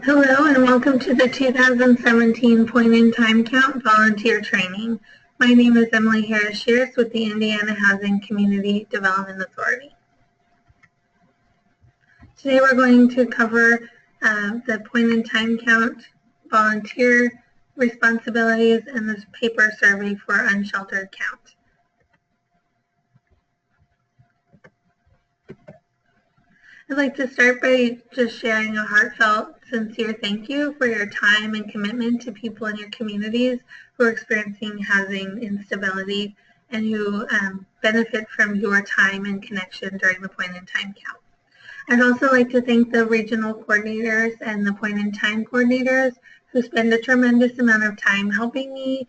Hello and welcome to the 2017 Point in Time Count Volunteer Training. My name is Emily Harris-Shears with the Indiana Housing Community Development Authority. Today we're going to cover the Point in Time Count volunteer responsibilities and the paper survey for unsheltered count. I'd like to start by just sharing a heartfelt, sincere thank you for your time and commitment to people in your communities who are experiencing housing instability and who benefit from your time and connection during the point in time count. I'd also like to thank the regional coordinators and the point in time coordinators who spend a tremendous amount of time helping me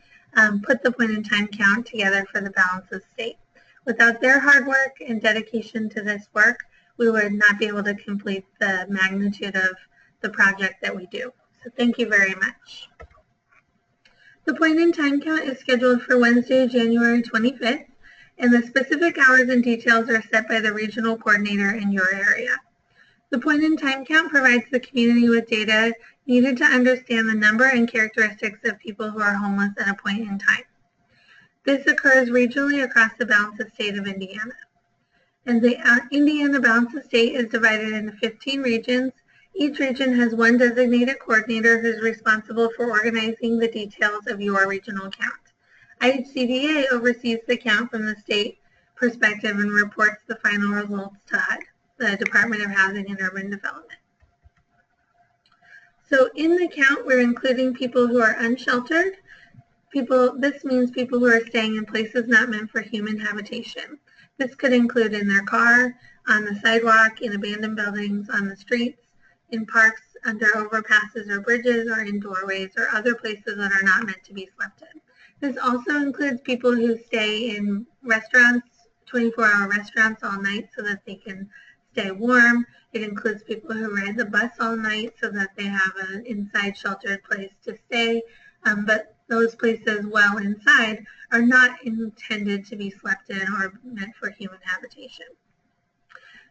put the point in time count together for the balance of state. Without their hard work and dedication to this work, we would not be able to complete the magnitude of the project that we do. So thank you very much. The point in time count is scheduled for Wednesday, January 25th, and the specific hours and details are set by the regional coordinator in your area. The point in time count provides the community with data needed to understand the number and characteristics of people who are homeless at a point in time. This occurs regionally across the balance of state of Indiana. And the Indiana balance of state is divided into 15 regions. Each region has one designated coordinator who is responsible for organizing the details of your regional count. IHCDA oversees the count from the state perspective and reports the final results to HUD, the Department of Housing and Urban Development. So in the count, we're including people who are unsheltered. This means people who are staying in places not meant for human habitation. This could include in their car, on the sidewalk, in abandoned buildings, on the streets, in parks, under overpasses or bridges, or in doorways, or other places that are not meant to be slept in. This also includes people who stay in restaurants, 24-hour restaurants all night so that they can stay warm. It includes people who ride the bus all night so that they have an inside sheltered place to stay. But those places well inside are not intended to be slept in or meant for human habitation.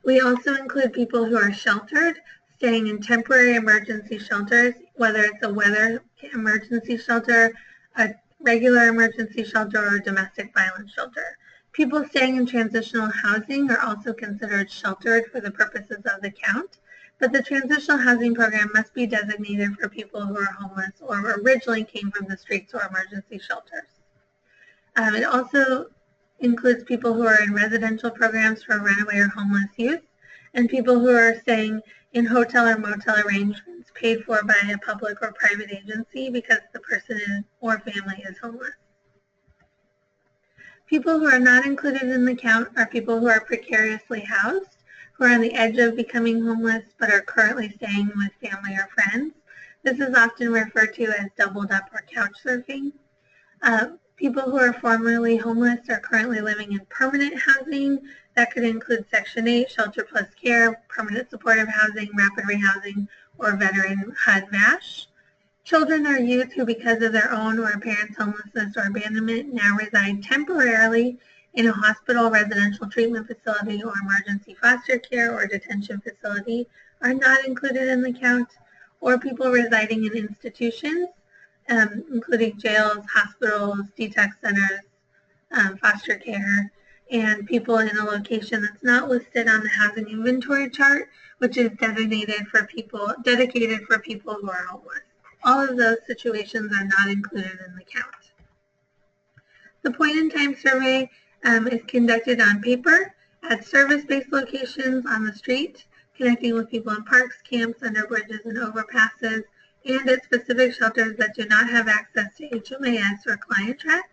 We also include people who are sheltered, staying in temporary emergency shelters, whether it's a weather emergency shelter, a regular emergency shelter, or a domestic violence shelter. People staying in transitional housing are also considered sheltered for the purposes of the count, but the transitional housing program must be designated for people who are homeless or originally came from the streets or emergency shelters. It also includes people who are in residential programs for runaway or homeless youth, and people who are staying in hotel or motel arrangements paid for by a public or private agency because the person or family is homeless. People who are not included in the count are people who are precariously housed, who are on the edge of becoming homeless but are currently staying with family or friends. This is often referred to as doubled up or couch surfing. People who are formerly homeless are currently living in permanent housing. That could include Section 8, Shelter Plus Care, Permanent Supportive Housing, Rapid Rehousing, or Veteran HUD VASH. Children or youth who, because of their own or parents' homelessness or abandonment, now reside temporarily in a hospital, residential treatment facility, or emergency foster care or detention facility are not included in the count, or people residing in institutions, including jails, hospitals, detox centers, foster care, and people in a location that's not listed on the housing inventory chart, which is dedicated for people who are homeless. All of those situations are not included in the count. The point-in-time survey is conducted on paper at service-based locations on the street, connecting with people in parks, camps, under bridges and overpasses, and at specific shelters that do not have access to HMAS or Client Track.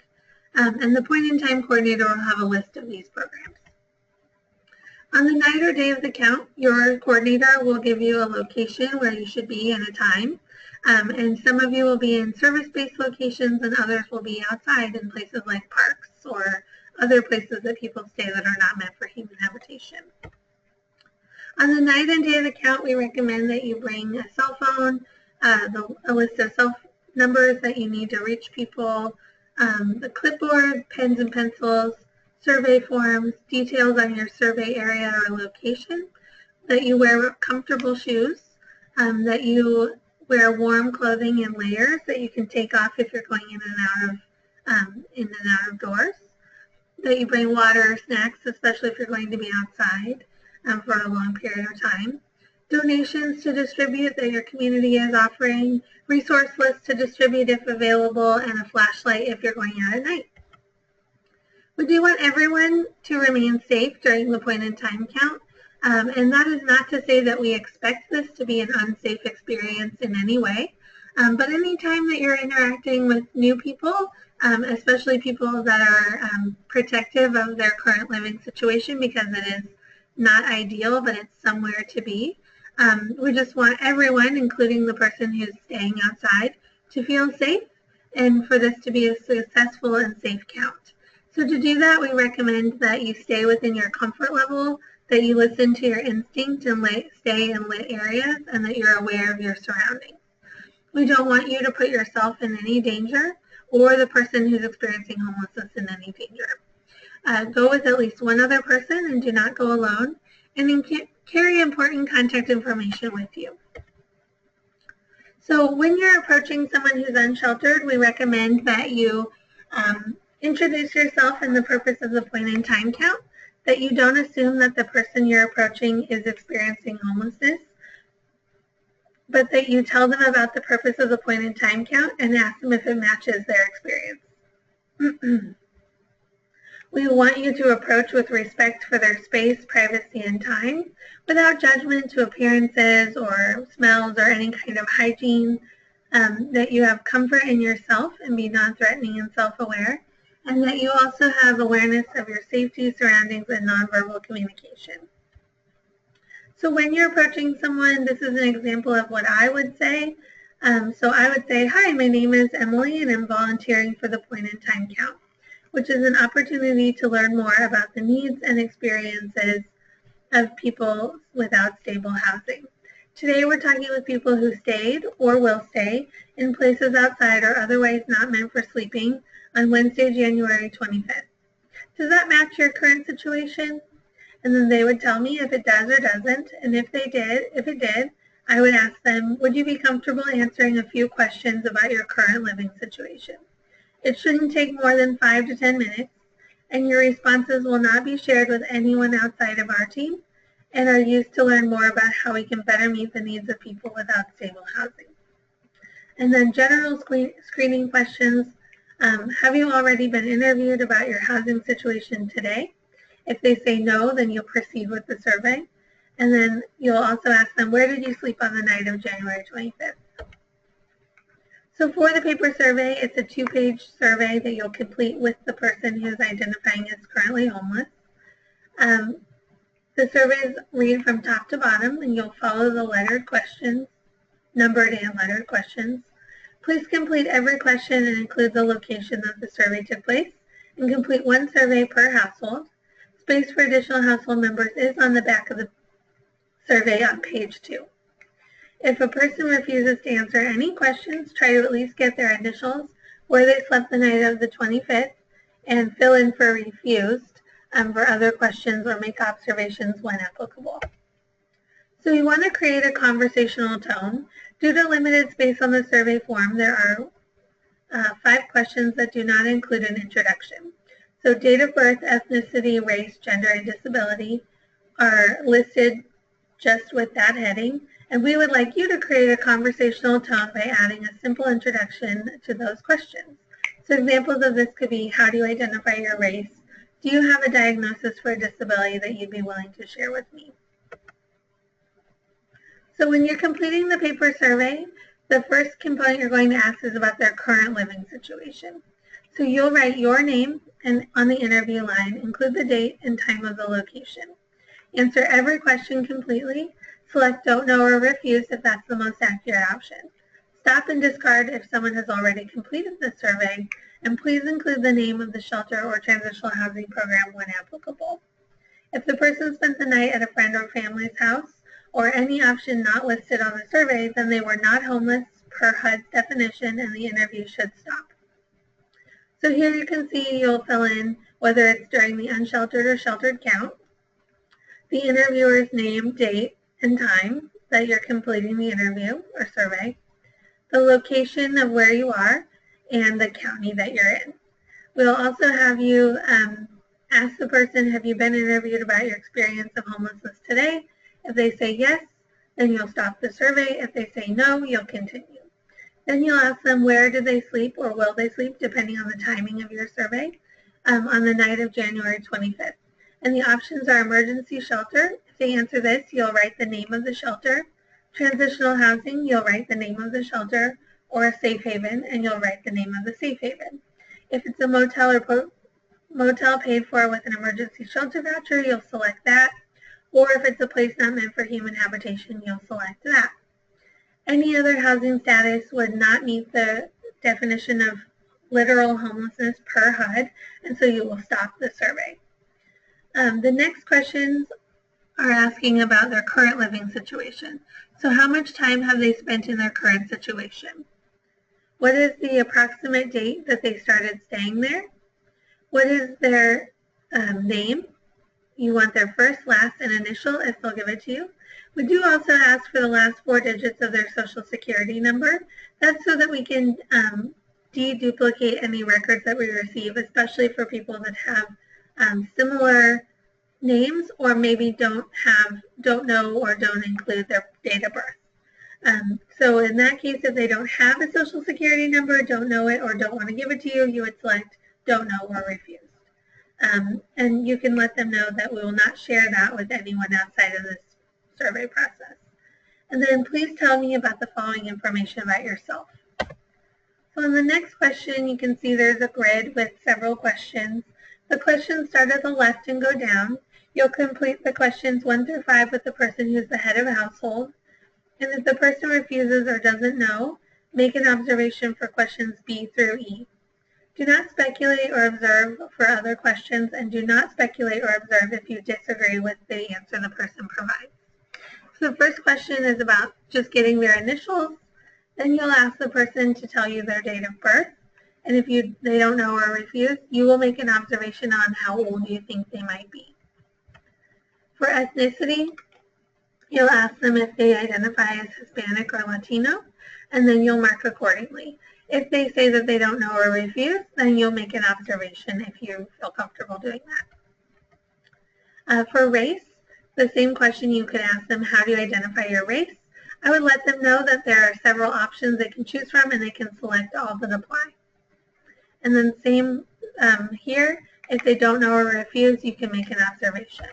And the point-in-time coordinator will have a list of these programs. On the night or day of the count, your coordinator will give you a location where you should be and a time. And some of you will be in service-based locations and others will be outside in places like parks or other places that people stay that are not meant for human habitation. On the night and day of the count, we recommend that you bring a cell phone, a list of cell numbers that you need to reach people, the clipboard, pens and pencils, survey forms, details on your survey area or location, that you wear comfortable shoes, that you Wear warm clothing in layers that you can take off if you're going in and out of doors. That you bring water or snacks, especially if you're going to be outside for a long period of time. Donations to distribute that your community is offering, resource lists to distribute if available, and a flashlight if you're going out at night. We do want everyone to remain safe during the point in time count, and that is not to say that we expect this to be an unsafe experience in any way, but anytime that you're interacting with new people, especially people that are protective of their current living situation because it is not ideal, but it's somewhere to be, we just want everyone, including the person who's staying outside, to feel safe and for this to be a successful and safe count. So to do that, we recommend that you stay within your comfort level, that you listen to your instinct and stay in lit areas, and that you're aware of your surroundings. We don't want you to put yourself in any danger or the person who's experiencing homelessness in any danger. Go with at least one other person and do not go alone, and then carry important contact information with you. So when you're approaching someone who's unsheltered, we recommend that you introduce yourself and the purpose of the point in time count, that you don't assume that the person you're approaching is experiencing homelessness, but that you tell them about the purpose of the point in time count and ask them if it matches their experience. We want you to approach with respect for their space, privacy, and time, without judgment to appearances or smells or any kind of hygiene, that you have comfort in yourself and be non-threatening and self-aware, and that you also have awareness of your safety, surroundings, and nonverbal communication. So when you're approaching someone, this is an example of what I would say. So I would say, hi, my name is Emily, and I'm volunteering for the point in time count, which is an opportunity to learn more about the needs and experiences of people without stable housing. Today we're talking with people who stayed or will stay in places outside or otherwise not meant for sleeping on Wednesday, January 25th. Does that match your current situation? And then they would tell me if it does or doesn't, and if it did, I would ask them, would you be comfortable answering a few questions about your current living situation? It shouldn't take more than 5 to 10 minutes, and your responses will not be shared with anyone outside of our team and are used to learn more about how we can better meet the needs of people without stable housing. And then general screening questions. Have you already been interviewed about your housing situation today? If they say no, then you'll proceed with the survey. And then you'll also ask them, where did you sleep on the night of January 25th? So for the paper survey, it's a 2-page survey that you'll complete with the person who's identifying as currently homeless. The surveys read from top to bottom, and you'll follow the lettered questions, numbered and lettered questions. Please complete every question and include the location that the survey took place, and complete 1 survey per household. Space for additional household members is on the back of the survey on page 2. If a person refuses to answer any questions, try to at least get their initials, where they slept the night of the 25th, and fill in for refused for other questions or make observations when applicable. So you want to create a conversational tone. Due to limited space on the survey form, there are 5 questions that do not include an introduction. So date of birth, ethnicity, race, gender, and disability are listed just with that heading. And we would like you to create a conversational tone by adding a simple introduction to those questions. So examples of this could be, how do you identify your race? Do you have a diagnosis for a disability that you'd be willing to share with me? So when you're completing the paper survey, the first component you're going to ask is about their current living situation. So you'll write your name and on the interview line, include the date and time of the location. Answer every question completely. Select don't know or refuse if that's the most accurate option. Stop and discard if someone has already completed the survey, and please include the name of the shelter or transitional housing program when applicable. If the person spent the night at a friend or family's house, or any option not listed on the survey, then they were not homeless per HUD's definition, and the interview should stop. So here you can see you'll fill in whether it's during the unsheltered or sheltered count, the interviewer's name, date, and time that you're completing the interview or survey, the location of where you are, and the county that you're in. We'll also have you ask the person, have you been interviewed about your experience of homelessness today? If they say yes, then you'll stop the survey. If they say no, you'll continue. Then you'll ask them where did they sleep or will they sleep, depending on the timing of your survey, on the night of January 25th. And the options are emergency shelter. If they answer this, you'll write the name of the shelter. Transitional housing, you'll write the name of the shelter, or a safe haven, and you'll write the name of the safe haven. If it's a motel or motel paid for with an emergency shelter voucher, you'll select that. Or if it's a place not meant for human habitation, you'll select that. Any other housing status would not meet the definition of literal homelessness per HUD, and so you will stop the survey. The next questions are asking about their current living situation. So how much time have they spent in their current situation? What is the approximate date that they started staying there? What is their name? You want their first, last, and initial if they'll give it to you. We do also ask for the last 4 digits of their social security number. That's so that we can deduplicate any records that we receive, especially for people that have similar names or maybe don't know or don't include their date of birth. So in that case, if they don't have a social security number, don't know it, or don't want to give it to you, you would select don't know or refuse. And you can let them know that we will not share that with anyone outside of this survey process. And then please tell me about the following information about yourself. So on the next question, you can see there's a grid with several questions. The questions start at the left and go down. You'll complete the questions 1 through 5 with the person who's the head of a household. And if the person refuses or doesn't know, make an observation for questions B through E. Do not speculate or observe for other questions, and do not speculate or observe if you disagree with the answer the person provides. So the first question is about just getting their initials. Then you'll ask the person to tell you their date of birth. And if they don't know or refuse, you will make an observation on how old you think they might be. For ethnicity, you'll ask them if they identify as Hispanic or Latino, and then you'll mark accordingly. If they say that they don't know or refuse, then you'll make an observation if you feel comfortable doing that. For race, the same question, you could ask them, how do you identify your race? I would let them know that there are several options they can choose from, and they can select all that apply. And then same here, if they don't know or refuse, you can make an observation.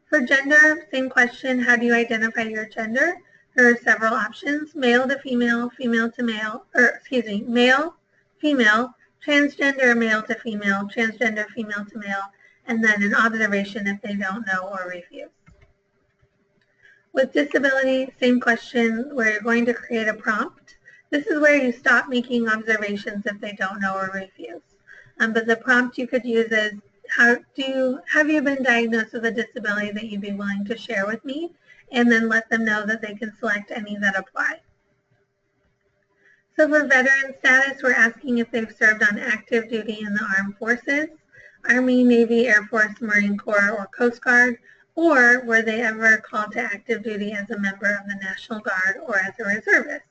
For gender, same question, how do you identify your gender? There are several options, male to female, female to male, male, female, transgender, male to female, transgender, female to male, and then an observation if they don't know or refuse. With disability, same question, where you're going to create a prompt. This is where you stop making observations if they don't know or refuse. But the prompt you could use is, have you been diagnosed with a disability that you'd be willing to share with me? And then let them know that they can select any that apply. So for veteran status, we're asking if they've served on active duty in the armed forces, Army, Navy, Air Force, Marine Corps, or Coast Guard, or were they ever called to active duty as a member of the National Guard or as a reservist.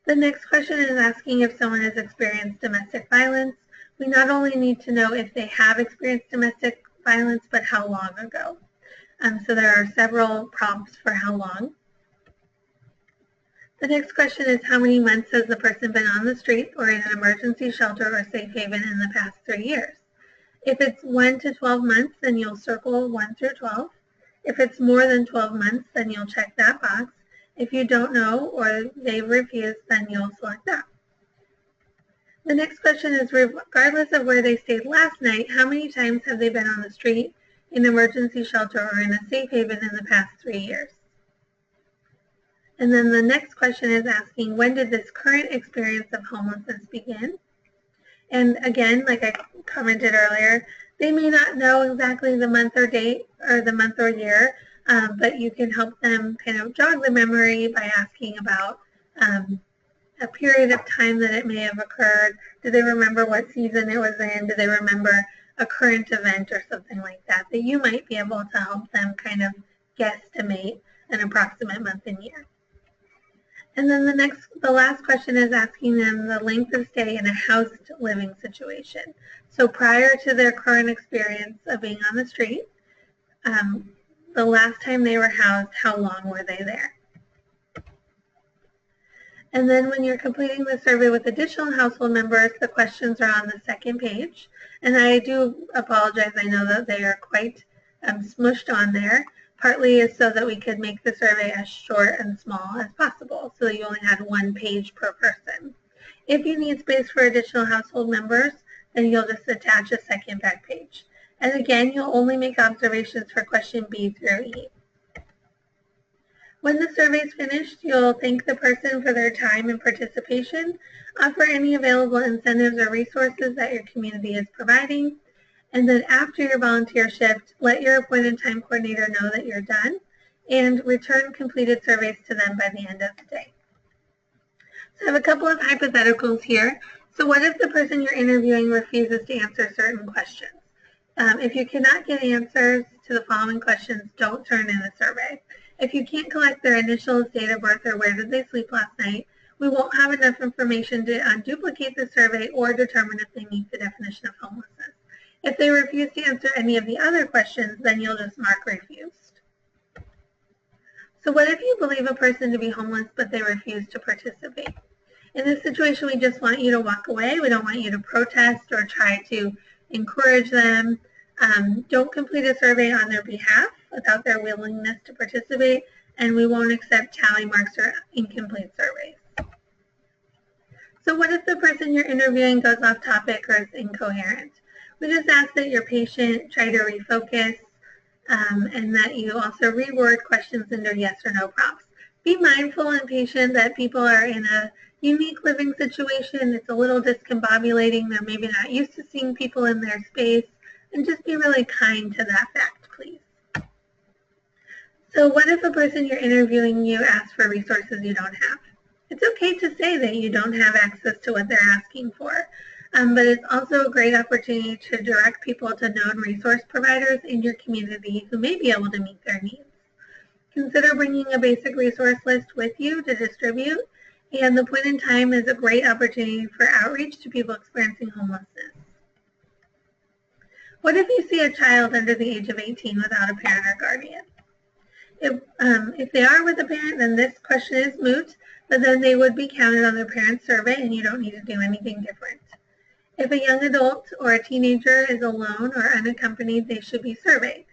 The next question is asking if someone has experienced domestic violence. We not only need to know if they have experienced domestic violence, but how long ago. So there are several prompts for how long. The next question is, how many months has the person been on the street or in an emergency shelter or safe haven in the past 3 years? If it's 1 to 12 months, then you'll circle 1 through 12. If it's more than 12 months, then you'll check that box. If you don't know or they refuse, then you'll select that. The next question is, regardless of where they stayed last night, how many times have they been on the street, in an emergency shelter, or in a safe haven in the past 3 years? And then the next question is asking, when did this current experience of homelessness begin? And again, like I commented earlier, they may not know exactly the month or date or the month or year, but you can help them kind of jog the memory by asking about a period of time that it may have occurred. Do they remember what season it was in? Do they remember a current event or something like that, that you might be able to help them kind of guesstimate an approximate month and year? And then the last question is asking them the length of stay in a housed living situation. So prior to their current experience of being on the street, the last time they were housed, how long were they there? And then when you're completing the survey with additional household members, the questions are on the second page. And I do apologize. I know that they are quite smushed on there. Partly is so that we could make the survey as short and small as possible, so that you only had 1 page per person. If you need space for additional household members, then you'll just attach a second back page. And again, you'll only make observations for question B through E. When the survey is finished, you'll thank the person for their time and participation, offer any available incentives or resources that your community is providing, and then after your volunteer shift, let your appointed time coordinator know that you're done, and return completed surveys to them by the end of the day. So I have a couple of hypotheticals here. So what if the person you're interviewing refuses to answer certain questions? If you cannot get answers to the following questions, don't turn in the survey. If you can't collect their initials, date of birth, or where did they sleep last night, we won't have enough information to unduplicate the survey or determine if they meet the definition of homelessness. If they refuse to answer any of the other questions, then you'll just mark refused. So what if you believe a person to be homeless but they refuse to participate? In this situation, we just want you to walk away. We don't want you to protest or try to encourage them. Don't complete a survey on their behalf without their willingness to participate, and we won't accept tally marks or incomplete surveys. So what if the person you're interviewing goes off topic or is incoherent? We just ask that you're patient, try to refocus, and that you also reword questions into yes or no prompts. Be mindful and patient that people are in a unique living situation. It's a little discombobulating. They're maybe not used to seeing people in their space, and just be really kind to that fact, please. So what if a person you're interviewing you asks for resources you don't have? It's okay to say that you don't have access to what they're asking for, but it's also a great opportunity to direct people to known resource providers in your community who may be able to meet their needs. Consider bringing a basic resource list with you to distribute, and the point in time is a great opportunity for outreach to people experiencing homelessness. What if you see a child under the age of 18 without a parent or guardian? If they are with a parent, then this question is moot, but then they would be counted on their parent's survey and you don't need to do anything different. If a young adult or a teenager is alone or unaccompanied, they should be surveyed.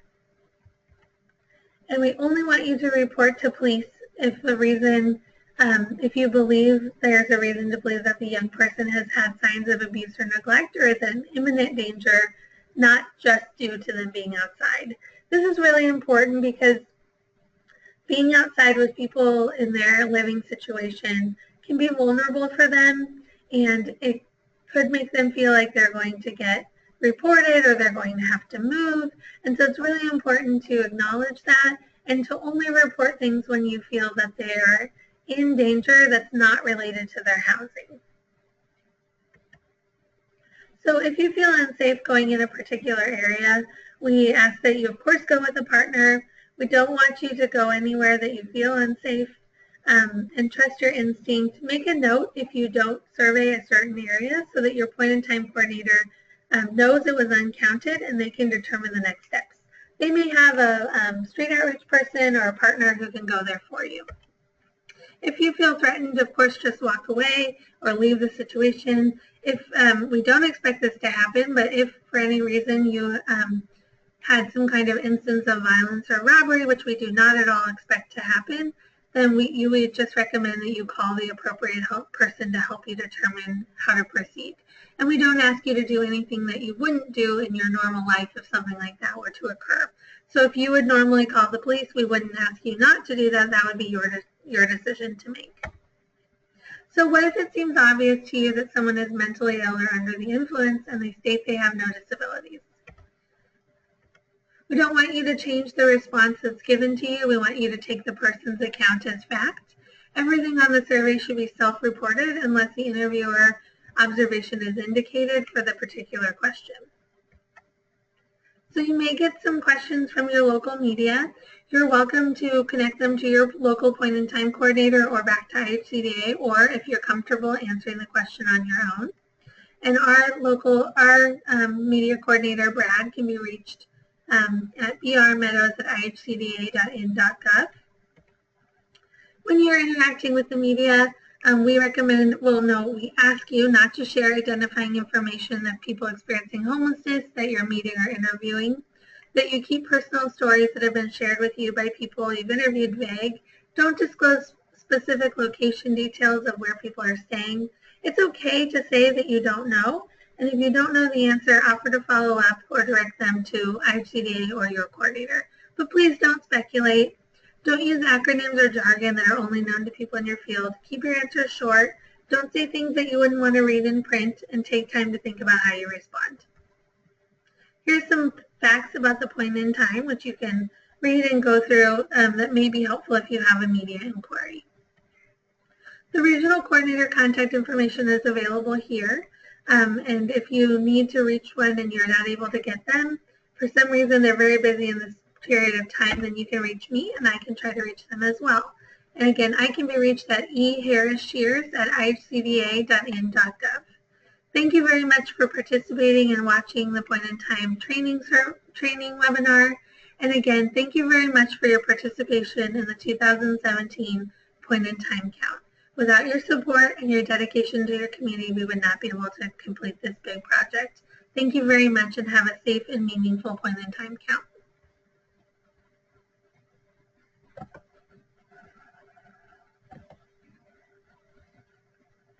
And we only want you to report to police if if you believe there's a reason to believe that the young person has had signs of abuse or neglect or is in imminent danger, not just due to them being outside. This is really important because being outside with people in their living situation can be vulnerable for them, and it could make them feel like they're going to get reported or they're going to have to move. And so it's really important to acknowledge that and to only report things when you feel that they are in danger that's not related to their housing. So if you feel unsafe going in a particular area, we ask that you, of course, go with a partner. We don't want you to go anywhere that you feel unsafe, and trust your instinct. Make a note if you don't survey a certain area so that your point-in-time coordinator knows it was uncounted and they can determine the next steps. They may have a street outreach person or a partner who can go there for you. If you feel threatened, of course, just walk away or leave the situation. If we don't expect this to happen, but if for any reason you had some kind of instance of violence or robbery, which we do not at all expect to happen, then you would just recommend that you call the appropriate person to help you determine how to proceed. And we don't ask you to do anything that you wouldn't do in your normal life if something like that were to occur. So if you would normally call the police, we wouldn't ask you not to do that. That would be your decision to make. So what if it seems obvious to you that someone is mentally ill or under the influence and they state they have no disabilities? We don't want you to change the response that's given to you. We want you to take the person's account as fact. Everything on the survey should be self-reported unless the interviewer observation is indicated for the particular question. So you may get some questions from your local media. You're welcome to connect them to your local point-in-time coordinator or back to IHCDA, or if you're comfortable answering the question on your own. And our media coordinator, Brad, can be reached at brmeadows@ihcda.in.gov. When you're interacting with the media, we ask you not to share identifying information of people experiencing homelessness that you're meeting or interviewing, that you keep personal stories that have been shared with you by people you've interviewed vague. Don't disclose specific location details of where people are staying. It's okay to say that you don't know, and if you don't know the answer, offer to follow up or direct them to IHCDA or your coordinator. But please don't speculate. Don't use acronyms or jargon that are only known to people in your field. Keep your answers short. Don't say things that you wouldn't want to read in print, and take time to think about how you respond. Here's some facts about the point in time, which you can read and go through that may be helpful if you have a media inquiry. The regional coordinator contact information is available here, and if you need to reach one and you're not able to get them, for some reason they're very busy in this period of time, then you can reach me and I can try to reach them as well. And again, I can be reached at Harris-Shears@ihcda.in.gov. Thank you very much for participating and watching the Point in Time training webinar. And again, thank you very much for your participation in the 2017 Point in Time count. Without your support and your dedication to your community, we would not be able to complete this big project. Thank you very much and have a safe and meaningful Point in Time count.